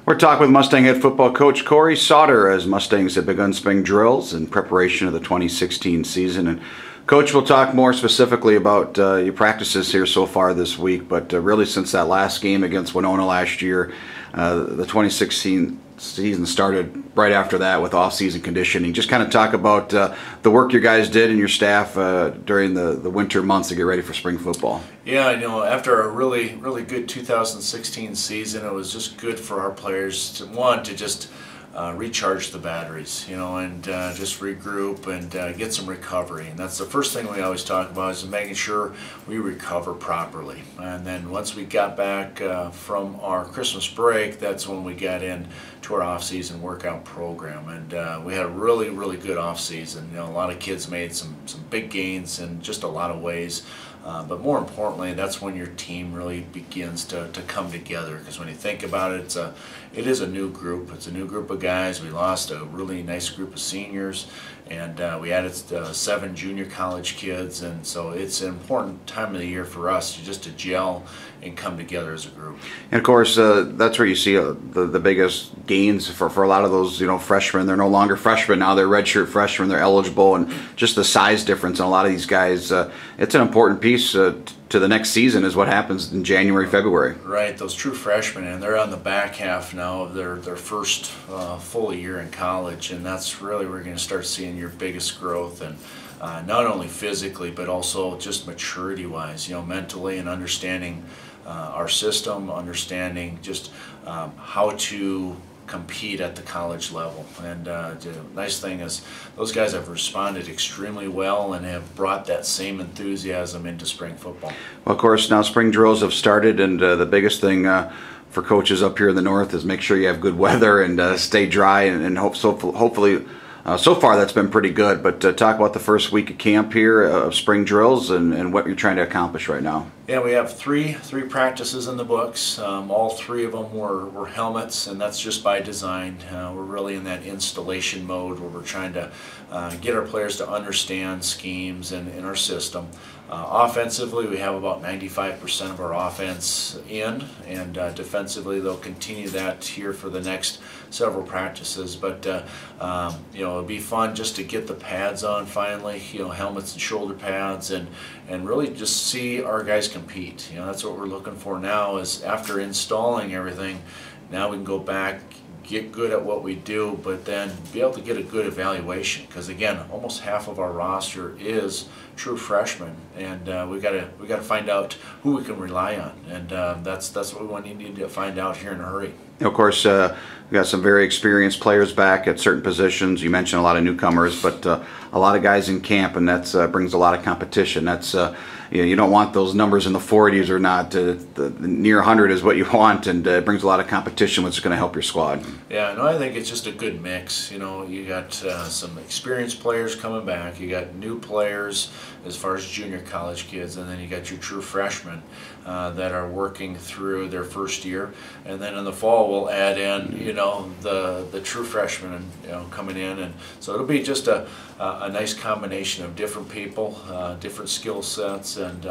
We're talking with Mustang head football coach Cory Sauter as Mustangs have begun spring drills in preparation of the 2016 season. And Coach, we'll talk more specifically about your practices here so far this week, but really since that last game against Winona last year, the 2016 season started right after that with off-season conditioning. Just kind of talk about the work you guys did and your staff during the winter months to get ready for spring football. Yeah, after a really good 2016 season, it was just good for our players to just recharge the batteries, and just regroup and get some recovery. And that's the first thing we always talk about, is making sure we recover properly. And then once we got back from our Christmas break, that's when we got in to our off-season workout program. And we had a really good off-season. A lot of kids made some big gains in just a lot of ways. But more importantly, that's when your team really begins to come together. Because when you think about it, it is a new group. It's a new group of guys. We lost a really nice group of seniors, and we added 7 junior college kids. And so it's an important time of the year for us to gel and come together as a group. And of course, that's where you see the biggest gains for a lot of those freshmen. They're no longer freshmen now; they're redshirt freshmen. They're eligible, and just the size difference in a lot of these guys. It's an important piece to the next season, is what happens in January, February. Right, those true freshmen, and they're on the back half now of their first full year in college, and that's really where you're going to start seeing your biggest growth, and not only physically but also just maturity-wise, mentally, and understanding our system, understanding just how to compete at the college level. And the nice thing is those guys have responded extremely well and have brought that same enthusiasm into spring football. Well, of course, now spring drills have started, and the biggest thing for coaches up here in the north is make sure you have good weather and stay dry, and hopefully so far that's been pretty good. But talk about the first week of camp here of spring drills and what you're trying to accomplish right now. Yeah, we have three practices in the books. All 3 of them were helmets, and that's just by design. We're really in that installation mode where we're trying to get our players to understand schemes and our system. Offensively, we have about 95% of our offense in, and defensively they'll continue that here for the next several practices. But it'll be fun just to get the pads on finally, helmets and shoulder pads, and really just see our guys compete. That's what we're looking for now, is after installing everything, now we can go back, get good at what we do, but then be able to get a good evaluation. Because again, almost half of our roster is true freshmen, and we got to find out who we can rely on, and that's what we need to find out here in a hurry. Of course, we've got some very experienced players back at certain positions. You mentioned a lot of newcomers, but a lot of guys in camp, and that brings a lot of competition. That's you don't want those numbers in the 40s or not. The near 100 is what you want, and it brings a lot of competition, which is going to help your squad. Yeah, no, I think it's just a good mix. You got some experienced players coming back. You got new players as far as junior college kids, and then you got your true freshmen that are working through their first year. And then in the fall we'll add in the true freshmen coming in, and so it'll be just a nice combination of different people, different skill sets, and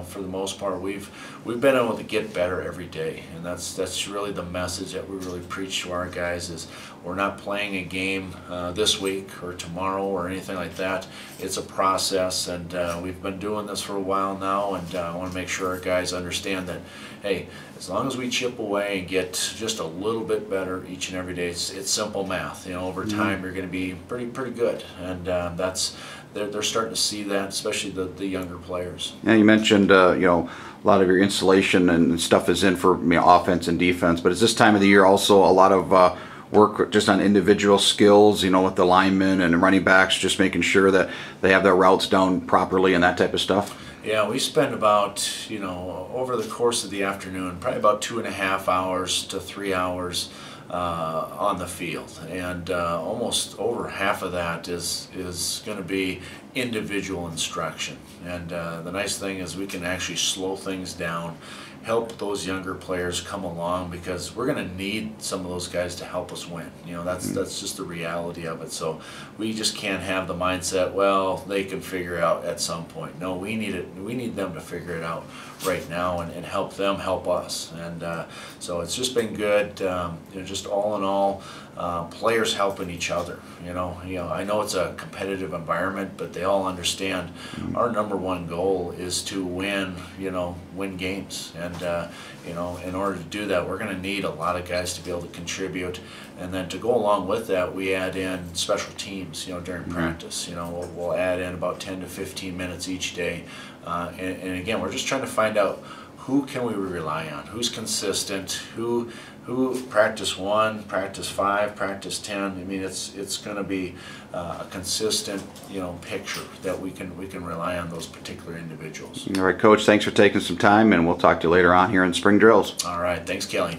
for the most part we've been able to get better every day, and that's really the message that we really preach to our guys, is we're not playing a game this week or tomorrow or anything like that. It's a process, and we've been doing this for a while now, and I want to make sure our guys understand that, hey, as long as we chip away and get just a little bit better each and every day, it's simple math. Over time you're going to be pretty good, and they're starting to see that, especially the younger players. Yeah, you mentioned a lot of your installation and stuff is in for offense and defense, but is this time of the year also a lot of work just on individual skills, with the linemen and the running backs, just making sure that they have their routes down properly and that type of stuff? Yeah, we spend about, over the course of the afternoon, probably about 2.5 hours to 3 hours on the field, and almost over half of that is going to be individual instruction. And the nice thing is we can actually slow things down help those younger players come along, because we're going to need some of those guys to help us win. You know, that's just the reality of it. So we just can't have the mindset, well, they can figure it out at some point. No, we need it. We need them to figure it out right now, and help them help us. And so it's just been good. You know, just all in all, players helping each other. You know, I know it's a competitive environment, but they all understand our number one goal is to win. You know, win games, and you know, in order to do that, we're going to need a lot of guys to be able to contribute. And then to go along with that, we add in special teams. You know, during practice, you know, we'll add in about 10 to 15 minutes each day. And again, we're just trying to find out who can we rely on, who's consistent, who practice 1, practice 5, practice 10. I mean, it's going to be a consistent, you know, picture that we can rely on those particular individuals. All right, Coach, thanks for taking some time, and we'll talk to you later on here in Spring Drills. All right, thanks, Kelly.